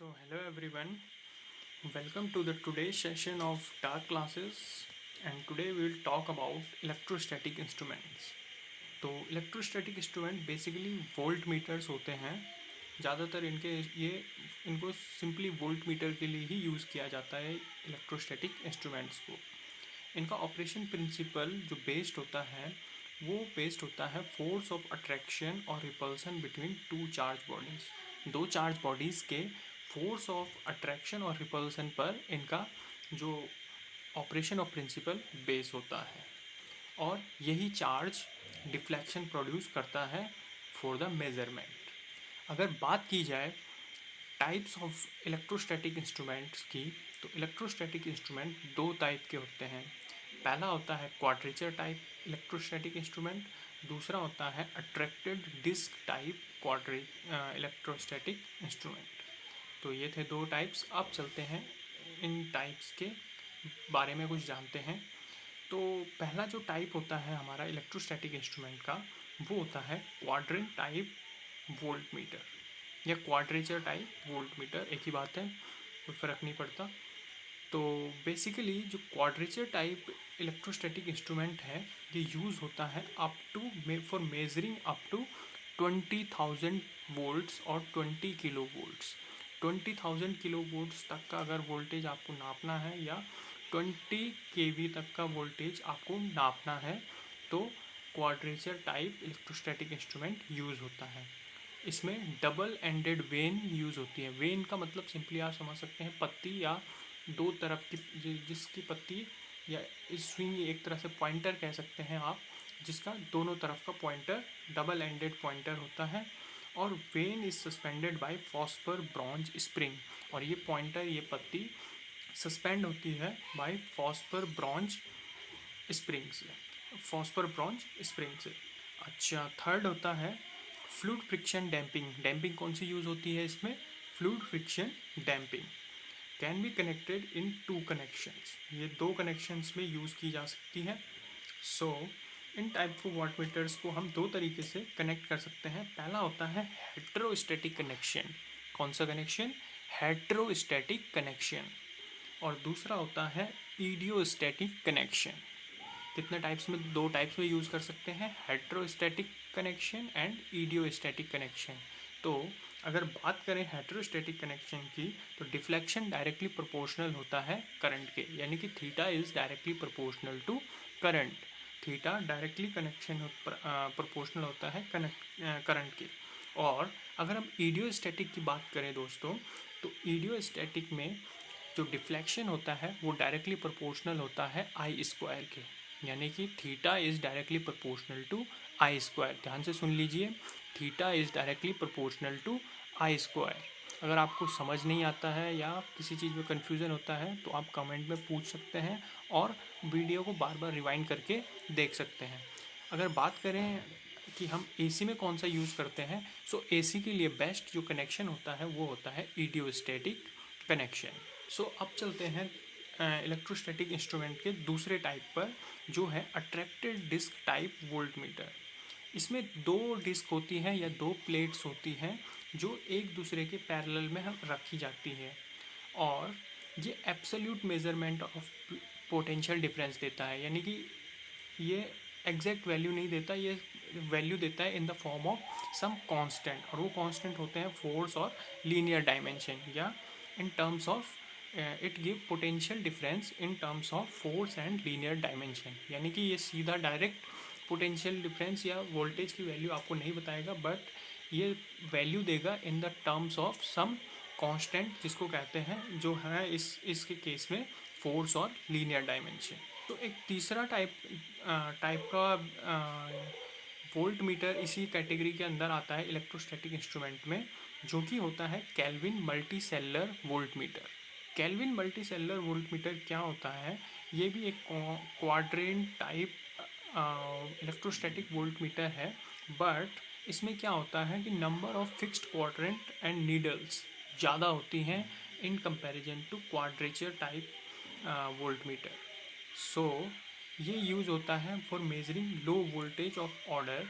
So hello everyone, welcome to the today's session of dark classes, and today we will talk about electrostatic instruments. तो electrostatic instrument basically volt meters होते हैं। ज़्यादातर इनको simply volt meter के लिए ही use किया जाता है इलेक्ट्रोस्टैटिक इंस्ट्रूमेंट्स को। इनका ऑपरेशन प्रिंसिपल जो बेस्ड होता है वो बेस्ड होता है फोर्स ऑफ अट्रैक्शन और repulsion between two charge bodies. दो चार्ज बॉडीज़ के फोर्स ऑफ अट्रैक्शन और रिपल्सन पर इनका जो ऑपरेशन ऑफ प्रिंसिपल बेस होता है, और यही चार्ज डिफ्लेक्शन प्रोड्यूस करता है फॉर द मेजरमेंट। अगर बात की जाए टाइप्स ऑफ इलेक्ट्रोस्टैटिक इंस्ट्रूमेंट्स की, तो इलेक्ट्रोस्टैटिक इंस्ट्रूमेंट दो टाइप के होते हैं। पहला होता है क्वाड्रेचर टाइप इलेक्ट्रोस्टैटिक इंस्ट्रूमेंट, दूसरा होता है attracted disc type quadrant electrostatic instrument. तो ये थे दो टाइप्स। अब चलते हैं इन टाइप्स के बारे में कुछ जानते हैं। तो पहला जो टाइप होता है हमारा इलेक्ट्रोस्टैटिक इंस्ट्रूमेंट का, वो होता है क्वाड्रेंट टाइप वोल्ट मीटर या क्वाड्रेचर टाइप वोल्ट मीटर, एक ही बात है, कोई फ़र्क नहीं पड़ता। तो बेसिकली जो क्वाड्रेचर टाइप इलेक्ट्रोस्टैटिक इंस्ट्रूमेंट है, ये यूज़ होता है up to for measuring up to 20,000 volts और 20 किलो वोल्ट्स। 20,000 किलो वोल्ट्स तक का अगर वोल्टेज आपको नापना है या 20 केवी तक का वोल्टेज आपको नापना है, तो quadrature type electrostatic instrument use होता है। इसमें डबल एंडेड वेन यूज़ होती है। वेन का मतलब सिंपली आप समझ सकते हैं पत्ती, या दो तरफ की जिसकी पत्ती या स्विंग, एक तरह से पॉइंटर कह सकते हैं आप, जिसका दोनों तरफ का पॉइंटर डबल एंडेड पॉइंटर होता है। और when is suspended bye phosphor bronze spring, और ये पॉइंटर, ये पत्ती सस्पेंड होती है बाय फॉस्फर ब्रॉन्ज स्प्रिंग से, फॉस्फर ब्रॉन्ज स्प्रिंग से। अच्छा, थर्ड होता है फ्लूइड फ्रिक्शन डैम्पिंग। डैम्पिंग कौन सी यूज़ होती है इसमें? Fluid friction damping can be connected in two connections. ये दो कनेक्शंस में यूज़ की जा सकती है। So in type of watt meters को हम दो तरीके से कनेक्ट कर सकते हैं। पहला होता है हेट्रोस्टैटिक कनेक्शन। कौन सा कनेक्शन? हेट्रोस्टैटिक कनेक्शन। और दूसरा होता है इडियोस्टैटिक कनेक्शन। कितने टाइप्स में? दो टाइप्स में यूज़ कर सकते हैं, हेट्रोस्टैटिक कनेक्शन एंड इडियोस्टैटिक कनेक्शन। तो अगर बात करें हेट्रोस्टैटिक कनेक्शन की, तो डिफ्लेक्शन डायरेक्टली प्रोपोर्शनल होता है करंट के, यानी कि theta is directly proportional to current. Theta directly connection proportional होता है करंट के। और अगर हम इडियोस्टैटिक की बात करें दोस्तों, तो इडियोस्टैटिक में जो डिफ्लेक्शन होता है वो डायरेक्टली प्रोपोर्शनल होता है आई स्क्वायर के, यानी कि theta is directly proportional to I square. ध्यान से सुन लीजिए, theta is directly proportional to I square. अगर आपको समझ नहीं आता है या किसी चीज़ में कन्फ्यूज़न होता है, तो आप कमेंट में पूछ सकते हैं और वीडियो को बार बार रिवाइंड करके देख सकते हैं। अगर बात करें कि हम एसी में कौन सा यूज़ करते हैं, सो एसी के लिए बेस्ट जो कनेक्शन होता है वो होता है इडियोस्टैटिक कनेक्शन। सो अब चलते हैं इलेक्ट्रोस्टैटिक इंस्ट्रूमेंट के दूसरे टाइप पर, जो है attracted disc type volt meter. इसमें दो डिस्क होती हैं या दो प्लेट्स होती हैं जो एक दूसरे के पैरेलल में हम रखी जाती है, और ये absolute measurement of potential difference देता है। यानी कि ये एग्जैक्ट वैल्यू नहीं देता, ये वैल्यू देता है in the form of some constant, और वो कांस्टेंट होते हैं फोर्स और लीनियर डायमेंशन, या in terms of it give potential difference in terms of force and linear dimension. यानी कि ये सीधा डायरेक्ट पोटेंशियल डिफरेंस या वोल्टेज की वैल्यू आपको नहीं बताएगा, बट ये वैल्यू देगा in the terms of some constant, जिसको कहते हैं, जो है इसके केस में फोर्स और लीनियर डायमेंशन। तो एक तीसरा टाइप का वोल्ट मीटर इसी कैटेगरी के अंदर आता है इलेक्ट्रोस्टैटिक इंस्ट्रूमेंट में, जो कि होता है Kelvin multicellular voltmeter. Kelvin multicellular voltmeter क्या होता है? ये भी एक quadrant type electrostatic voltmeter है, बट इसमें क्या होता है कि number of fixed quadrant and needles ज़्यादा होती हैं in comparison to quadrature type volt meter. So ये यूज़ होता है for measuring low voltage of order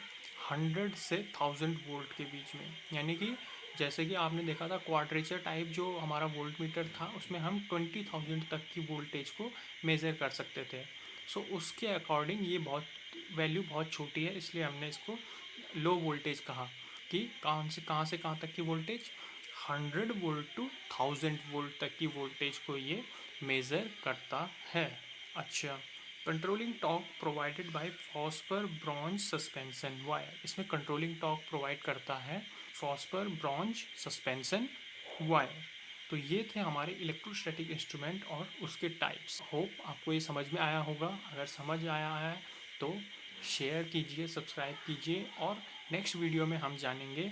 100 से 1000 वोल्ट के बीच में। यानी कि जैसे कि आपने देखा था क्वाड्रेचर टाइप जो हमारा वोल्ट मीटर था, उसमें हम 20,000 तक की वोल्टेज को मेज़र कर सकते थे। सो उसके अकॉर्डिंग ये बहुत वैल्यू बहुत छोटी है, इसलिए हमने इसको लो वोल्टेज कहा कि कहाँ से कहाँ तक की वोल्टेज, 100 वोल्ट टू 1000 वोल्ट तक की वोल्टेज को ये मेज़र करता है। अच्छा, controlling torque provided by phosphor bronze suspension wire, इसमें कंट्रोलिंग टॉर्क प्रोवाइड करता है फॉस्फर ब्रॉन्ज सस्पेंशन वायर। तो ये थे हमारे इलेक्ट्रोस्टैटिक इंस्ट्रूमेंट और उसके टाइप्स। होप आपको ये समझ में आया होगा। अगर समझ आया है तो शेयर कीजिए, सब्सक्राइब कीजिए, और नेक्स्ट वीडियो में हम जानेंगे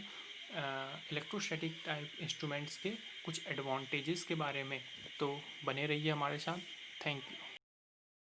इलेक्ट्रोस्टैटिक टाइप इंस्ट्रूमेंट्स के कुछ एडवांटेजेस के बारे में। तो बने रहिए हमारे साथ। Thank you.